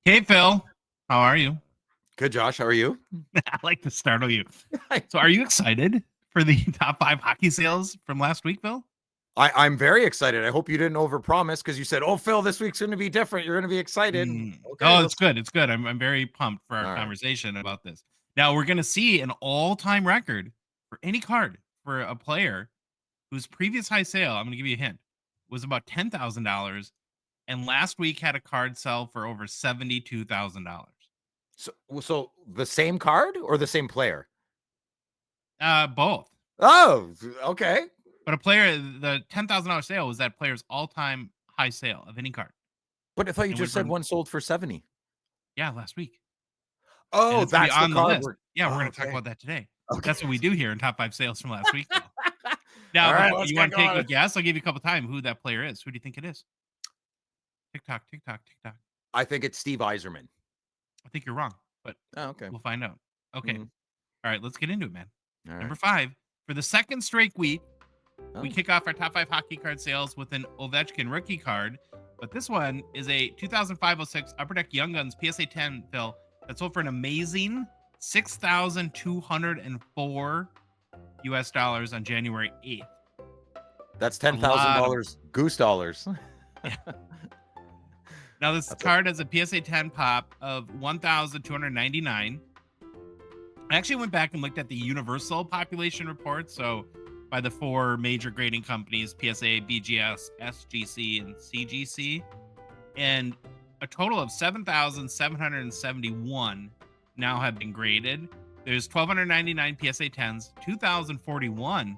Hey, Phil. How are you? Good, Josh. How are you? I like to startle you. So, are you excited for the top 5 hockey sales from last week, Phil? I'm very excited. I hope you didn't overpromise because you said, "Oh, Phil, this week's going to be different. You're going to be excited." Okay, Oh, it's let's. good. It's good. I'm very pumped for our All right. conversation about this. Now, we're going to see an all-time record for any card for a player whose previous high sale, I'm going to give you a hint, was about $10,000, and last week had a card sell for over $72,000. So the same card or the same player? Both. Oh, okay. But the $10,000 sale was that player's all-time high sale of any card. But I thought you And went just said from one sold for 70. Yeah, last week. And Oh, it's gonna be that's the on the card. list. Yeah, we're Oh, gonna talk okay. about that today. Okay. That's what we do here in top 5 sales from last week, though. All Now, right, before let's you get wanna take a going. guess? I'll give you a couple time who that player is. Who do you think it is? Tick tock, tick tock, tick tock. I think it's Steve Yzerman. I think you're wrong, but Oh, okay. we'll find out. Okay. Mhm. All right, let's get into it, man. All Number right. 5, for the second straight week, we Oh. kick off our top 5 hockey card sales with an Ovechkin rookie card, but this one is a 2005-06 Upper Deck Young Guns PSA 10, Phil, that sold for an amazing $6,204 on January 8th. That's A lot of $10,000 goose dollars. Now this That's card has a PSA 10 pop of 1,299. I actually went back and looked at the universal population report. So by the 4 major grading companies, PSA, BGS, SGC, and CGC. And a total of 7,771 now have been graded. There's 1,299 PSA 10s, 2,041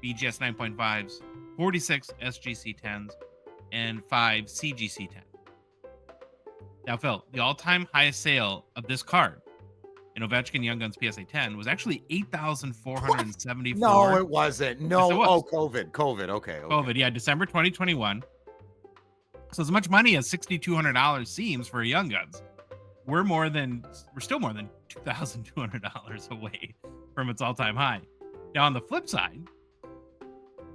BGS 9.5s, 46 SGC 10s, and 5 CGC 10s. Now, Phil, the all-time highest sale of this card in Ovechkin Young Guns PSA 10 was actually 8,474. No, it wasn't. Yes, No. it was. Oh, COVID. Okay. COVID, yeah, December 2021. So as much money as $6,200 seems for a Young Guns, we're still more than $2,200 away from its all-time high. Now, on the flip side,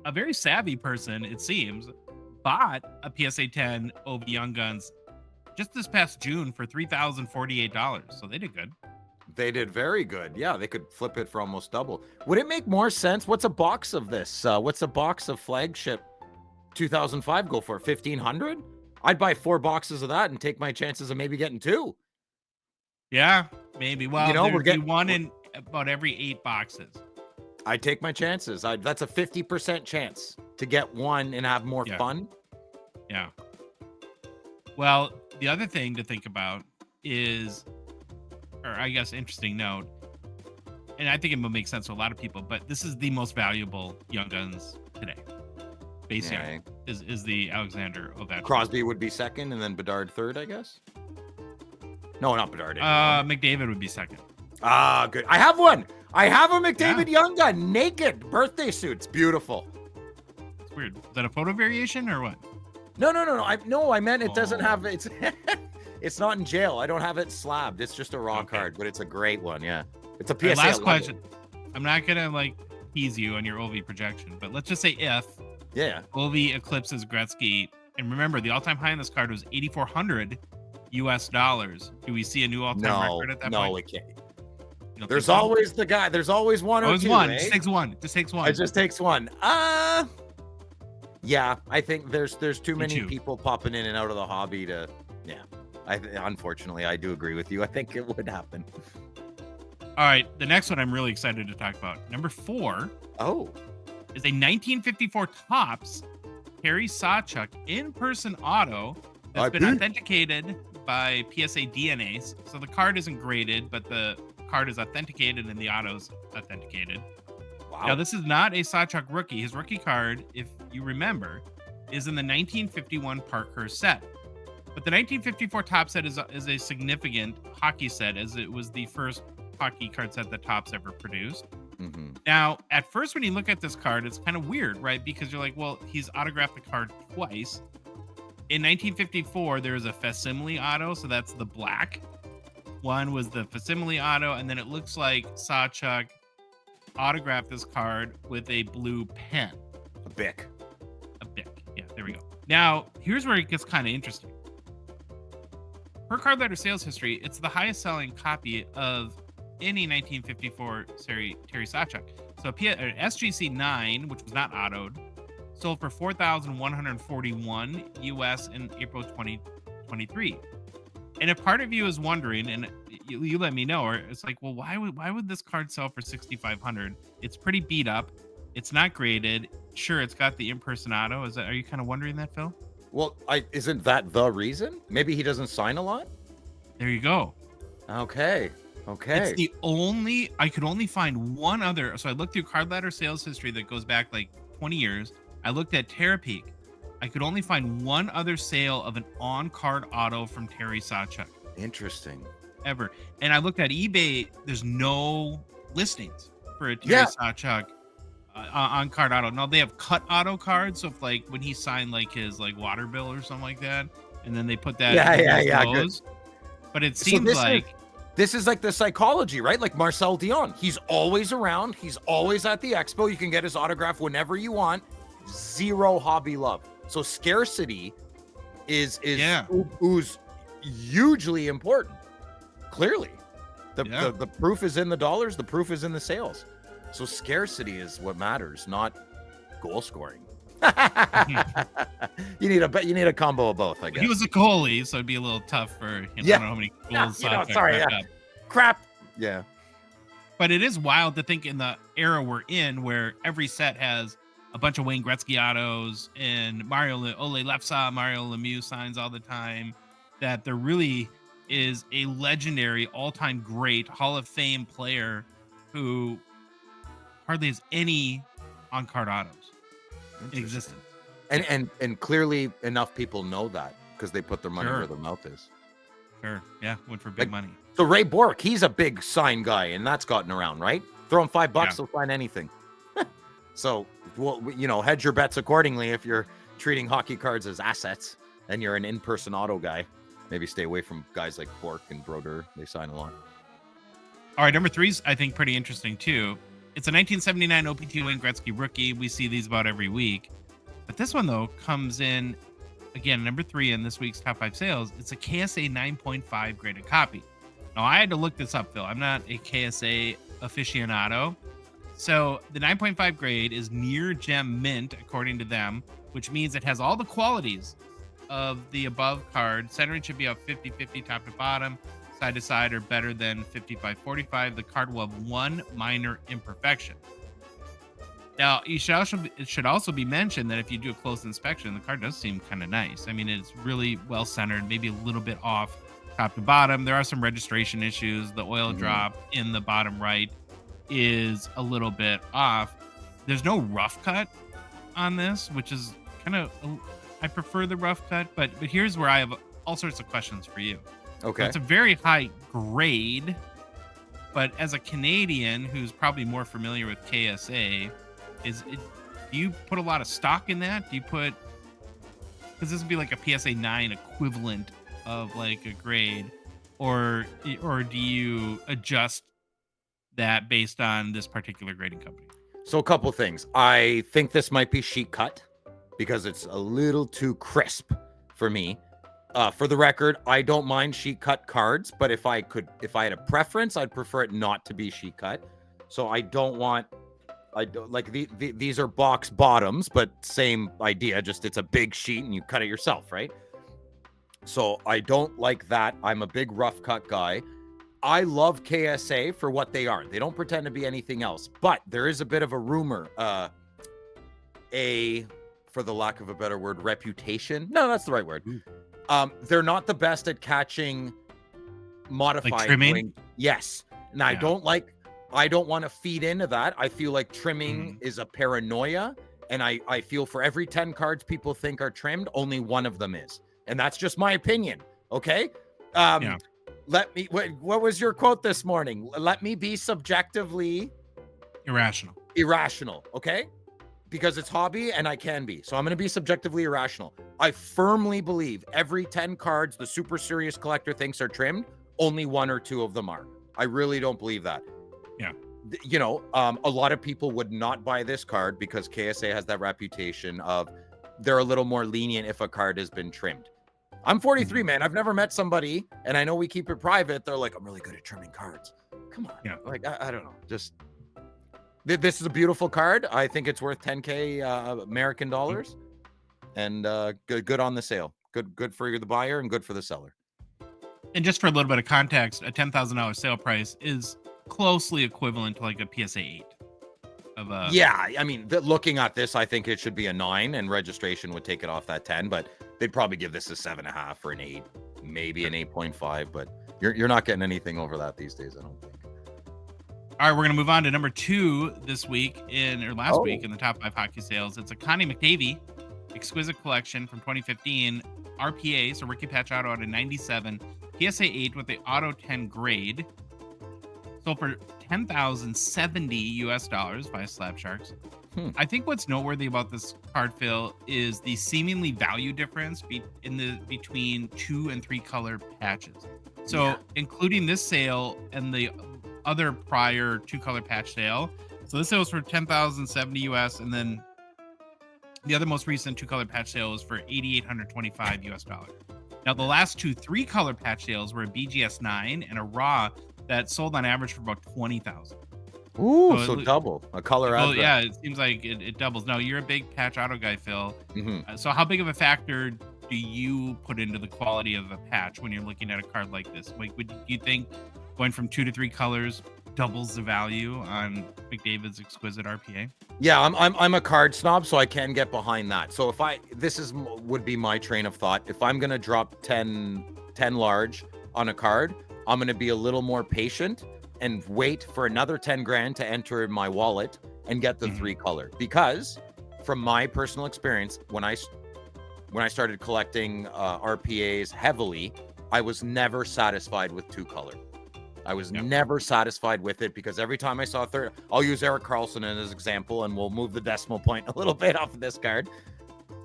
a very savvy person, it seems, bought a PSA 10 OV Young Guns just this past June for $3,048. So they did good. They did very good. Yeah, they could flip it for almost double. Would it make more sense? What's a box of this? What's a box of flagship 2005 go for? 1,500? I'd buy 4 boxes of that and take my chances of maybe getting 2. Yeah, maybe. Well, we're getting one in about every 8 boxes. I take my chances. That's a 50% chance to get one and have more fun. Yeah. Well, the other thing to think about is, or I guess interesting note, and I think it will make sense to a lot of people, but this is the most valuable Young Guns today. Base Young is the Alexander Ovechkin. Crosby would be second, and then Bedard third, I guess. No, not Bedard. McDavid would be second. Ah, good. I have one. I have a McDavid Young Gun, naked birthday suit. It's beautiful. It's weird. Is that a photo variation or what? No. I meant it doesn't have it's. It's not in jail. I don't have it slabbed. It's just a raw card, but it's a great one. Yeah, it's a PSA. Last question. I'm not gonna tease you on your OV projection, but let's just say if OV eclipses Gretzky, and remember the all-time high in this card was $8,400. Do we see a new all-time record at that point? No, it can't. There's always the guy. There's always one or two. One. Just takes one. Just takes one. It just takes one. Yeah, I think there's too many people popping in and out of the hobby to. Yeah, unfortunately, I do agree with you. I think it would happen. All right, the next one I'm really excited to talk about. Number 4. Oh. Is a 1954 Topps Harry Sawchuk in-person auto that's been authenticated by PSA DNAs. So the card isn't graded, but the card is authenticated and the auto's authenticated. Wow. Now, this is not a Sawchuk rookie. His rookie card, if you remember, is in the 1951 Parkhurst set. But the 1954 Topps set is a significant hockey set, as it was the first hockey card set that Topps ever produced. Mm-hmm. Now, at first, when you look at this card, it's kind of weird, right? Because you're like, well, he's autographed the card twice. In 1954, there was a facsimile auto, so that's the black. One was the facsimile auto, and then it looks like Sawchuk autographed this card with a blue pen. A Bic. Yeah, there we go. Now, here's where it gets kind of interesting. per card letter sales history, it's the highest selling copy of any 1954 Terry Sawchuk. So SGC 9, which was not autoed, sold for $4,141 US in April 2023. And if part of you is wondering, and you let me know, or it's like, well, why would this card sell for $6,500? It's pretty beat up. It's not graded. Sure, it's got the in-person auto. Are you kind of wondering that, Phil? Well, isn't that the reason? Maybe he doesn't sign a lot. There you go. Okay. It's I could only find one other. So I looked through card letter sales history that goes back like 20 years. I looked at Terapeak. I could only find one other sale of an on-card auto from Terry Sawchuk. Interesting. Ever. And I looked at eBay. There's no listings for a Terry Sawchuk on-card auto. Now they have cut auto cards. So if like when he signed like his like water bill or something like that, and then they put that good. But it seems this is like the psychology, right? Like Marcel Dion. He's always around. He's always at the expo. You can get his autograph whenever you want. Zero hobby love. So scarcity is hugely important. Clearly, the proof is in the dollars. The proof is in the sales. So scarcity is what matters, not goal scoring. you need a combo of both, I guess. He was a goalie, so it'd be a little tough for I don't know how many goals. Crap. Yeah. But it is wild to think in the era we're in, where every set has a bunch of Wayne Gretzky autos and Ole Lefsa, Mario Lemieux signs all the time, that there really is a legendary, all-time great Hall of Fame player who hardly has any on-card autos in existence. And clearly enough people know that because they put their money where their mouth is. Sure. Yeah. Went for big money. So Ray Bork, he's a big sign guy, and that's gotten around, right? Throw him $5, he'll sign anything. So, well, hedge your bets accordingly. If you're treating hockey cards as assets and you're an in-person auto guy, maybe stay away from guys like Bork and Broder. They sign a lot. All right. Number 3's, I think, pretty interesting too. It's a 1979 O-Pee-Chee Wayne Gretzky rookie. We see these about every week. But this one, though, comes in, again, number 3 in this week's top 5 sales. It's a KSA 9.5 graded copy. Now, I had to look this up, Phil. I'm not a KSA aficionado. So the 9.5 grade is near gem mint, according to them, which means it has all the qualities of the above card. Centering should be up 50-50 top to bottom. Side to side are better than 55-45. The card will have one minor imperfection. Now, it should also be mentioned that if you do a close inspection, the card does seem kind of nice. I mean, it's really well centered, maybe a little bit off top to bottom. There are some registration issues. The oil drop in the bottom right is a little bit off. There's no rough cut on this, which is kind of, I prefer the rough cut, but here's where I have all sorts of questions for you. Okay. So it's a very high grade, but as a Canadian who's probably more familiar with KSA, do you put a lot of stock in that? Do you put, because this would be like a PSA 9 equivalent of like a grade, or do you adjust that based on this particular grading company? So a couple things. I think this might be sheet cut because it's a little too crisp for me. For the record, I don't mind sheet cut cards, but if I had a preference, I'd prefer it not to be sheet cut. So I don't like these are box bottoms, but same idea, just it's a big sheet and you cut it yourself, right? So I don't like that. I'm a big rough cut guy. I love KSA for what they are. They don't pretend to be anything else, but there is a bit of a rumor, for the lack of a better word, reputation. No, that's the right word. They're not the best at catching modified like trimming. Yes. And I don't want to feed into that. I feel like trimming is a paranoia. And I feel for every 10 cards people think are trimmed, only one of them is. And that's just my opinion. Okay. What was your quote this morning? Let me be subjectively irrational. Okay. Because it's hobby and I can be. So I'm going to be subjectively irrational. I firmly believe every 10 cards the super serious collector thinks are trimmed, only 1 or 2 of them are. I really don't believe that. Yeah. A lot of people would not buy this card because KSA has that reputation of they're a little more lenient if a card has been trimmed. I'm 43, man. I've never met somebody, and I know we keep it private. They're like, I'm really good at trimming cards. Come on. Yeah. Like, I don't know. Just this is a beautiful card. I think it's worth 10K American dollars, and good on the sale. Good for the buyer and good for the seller. And just for a little bit of context, a $10,000 sale price is closely equivalent to like a PSA 8. Yeah, I mean, looking at this, I think it should be a 9, and registration would take it off that 10, but they'd probably give this a 7.5 or an 8, maybe an 8.5, but you're not getting anything over that these days, I don't think. All right, we're going to move on to number 2 this week last week in the top 5 hockey sales. It's a Connie McDavid exquisite collection from 2015, RPA, so rookie patch auto out of 97, PSA 8 with the auto 10 grade. Sold for $10,070 by Slab Sharks. I think what's noteworthy about this card, Phil, is the seemingly value difference between 2 and 3 color patches. So including this sale and the other prior 2 color patch sale. So this sale was for $10,070 and then the other most recent 2 color patch sale was for $8,825. Now the last 2 3 color patch sales were a BGS 9 and a Raw that sold on average for about $20,000. Ooh, so double a color out. Yeah, it seems like it doubles. Now you're a big patch auto guy, Phil. So how big of a factor do you put into the quality of a patch when you're looking at a card like this? Like, would you think going from 2 to 3 colors doubles the value on McDavid's exquisite RPA? Yeah, I'm a card snob, so I can get behind that. So if would be my train of thought. If I'm gonna drop 10 large on a card, I'm gonna be a little more patient and wait for another 10 grand to enter in my wallet and get the 3 color. Because from my personal experience, when I started collecting RPAs heavily, I was never satisfied with 2 color. I was never satisfied with it because every time I saw a third, I'll use Erik Karlsson as an example, and we'll move the decimal point a little bit off of this card.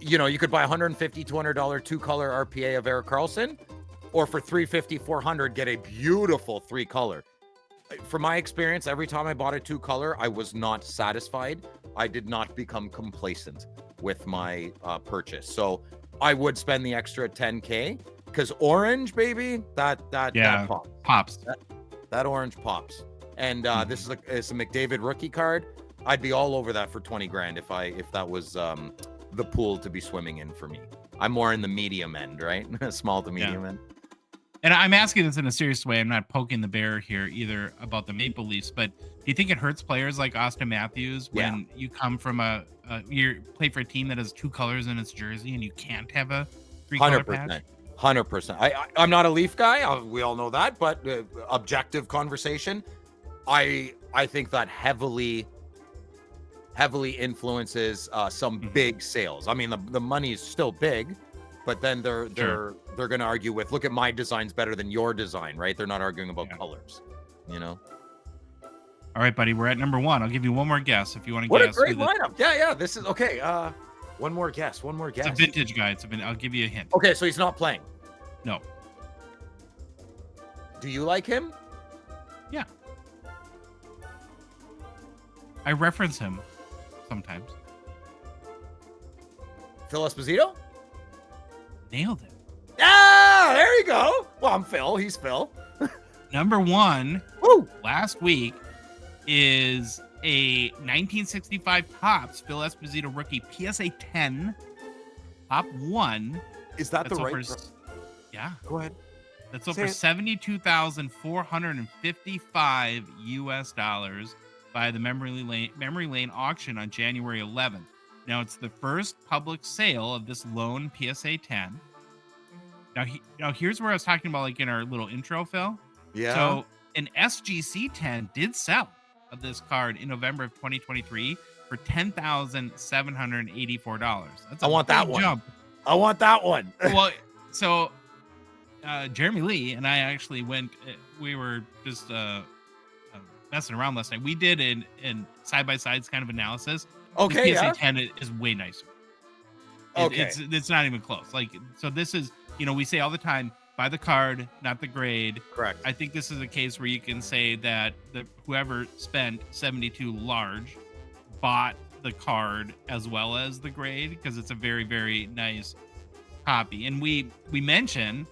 You know, you could buy $150, $200 2 color RPA of Erik Karlsson, or for $350, $400, get a beautiful 3 color. From my experience, every time I bought a 2 color, I was not satisfied. I did not become complacent with my purchase. So I would spend the extra 10K because orange, baby, that pops. That orange pops. And this is a McDavid rookie card. I'd be all over that for 20 grand if that was the pool to be swimming in for me. I'm more in the medium end, right? Small to medium end. And I'm asking this in a serious way. I'm not poking the bear here either about the Maple Leafs, but do you think it hurts players like Austin Matthews when you come from you play for a team that has 2 colors in its jersey and you can't have a 3 color patch? 100%. I'm not a Leaf guy. We all know that, but objective conversation, I think that heavily influences some big sales. I mean, the money is still big, but then they're going to argue with, look at my design's better than your design, right? They're not arguing about colors, you know? All right, buddy, we're at number 1. I'll give you one more guess if you want to guess. What a great lineup. Yeah, this is okay. One more guess. It's a vintage guy. I'll give you a hint. Okay, so he's not playing. No. Do you like him? Yeah. I reference him sometimes. Phil Esposito? Nailed it. Ah, there you go. Well, I'm Phil. He's Phil. Number 1 last week is a 1965 Topps Phil Esposito rookie PSA 10 top 1. Is that the right? Yeah. Go ahead. That's over $72,455 by the Memory Lane auction on January 11th. Now it's the first public sale of this lone PSA 10. Now here's where I was talking about, like in our little intro, Phil. Yeah. So an SGC 10 did sell of this card in November of 2023 for $10,784. I want that one. I want that one. Well, so Jeremy Lee and I actually went. We were just messing around last night. We did an side by sides kind of analysis. Okay, this PSA 10 is way nicer. It's not even close. Like, so this is, we say all the time, buy the card, not the grade. Correct. I think this is a case where you can say that whoever spent 72 large bought the card as well as the grade, because it's a very, very nice copy. And we mention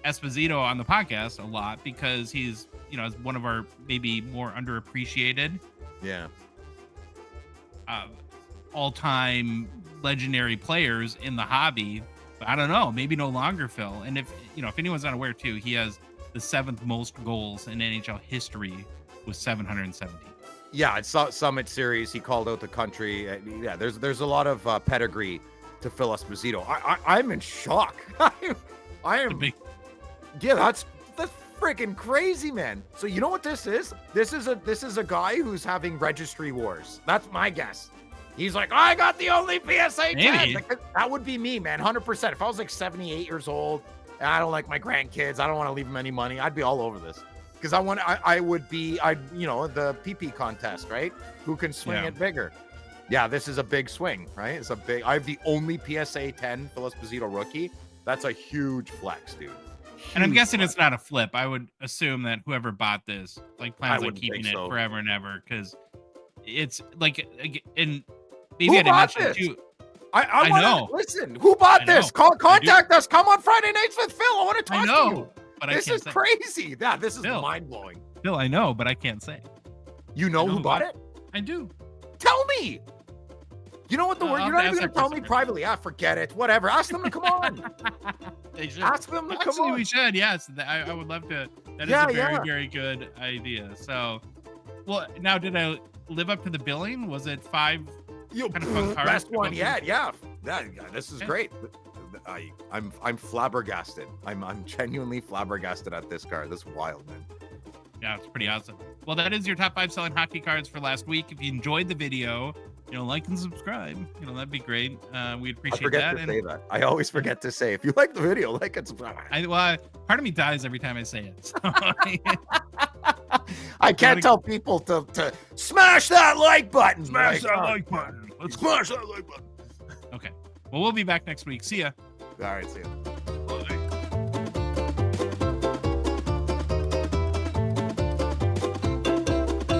Esposito on the podcast a lot because he's, you know, one of our maybe more underappreciated, all-time legendary players in the hobby. But I don't know, maybe no longer, Phil. And if anyone's not aware too, he has the 7th most goals in NHL history with 770. Yeah, it's Summit Series. He called out the country. Yeah, there's a lot of pedigree to Phil Esposito. I'm in shock. I am. Yeah, that's freaking crazy, man. So you know what this is? This is a guy who's having registry wars. That's my guess. He's like, I got the only PSA 10. Like, that would be me, man. 100%. If I was like 78 years old and I don't like my grandkids, I don't want to leave them any money, I'd be all over this. Because I would be, the PP contest, right? Who can swing it bigger? Yeah, this is a big swing, right? I have the only PSA 10 Phil Esposito rookie. That's a huge flex, dude. And I'm guessing it's not a flip. I would assume that whoever bought this plans on keeping it forever and ever, because it's like, and maybe I didn't mention it too. I know. Listen, who bought this? Contact us. Come on Friday nights with Phil. I want to talk to you. But this is crazy. Yeah, this is mind blowing. Phil, I know, but I can't say. You know who bought it? I do. Tell me. You know what the word? You're not even going to tell me privately. Forget it. Whatever. Ask them to come on. They should. Ask them to come on. We should. Yes, I would love to. That is a very, very good idea. So, well, now did I live up to the billing? Was it 5? Kind of fun cards? Best one yet. Yeah. This is great. I'm flabbergasted. I'm genuinely flabbergasted at this card. This is wild, man. Yeah, it's pretty awesome. Well, that is your top 5 selling hockey cards for last week. If you enjoyed the video, like and subscribe. That'd be great. We'd appreciate that. I always forget to say, if you like the video, like and subscribe. Part of me dies every time I say it. So I can't tell people to smash that like button. Smash that like button. Let's smash that like button. Okay. Well, we'll be back next week. See ya. All right. See ya.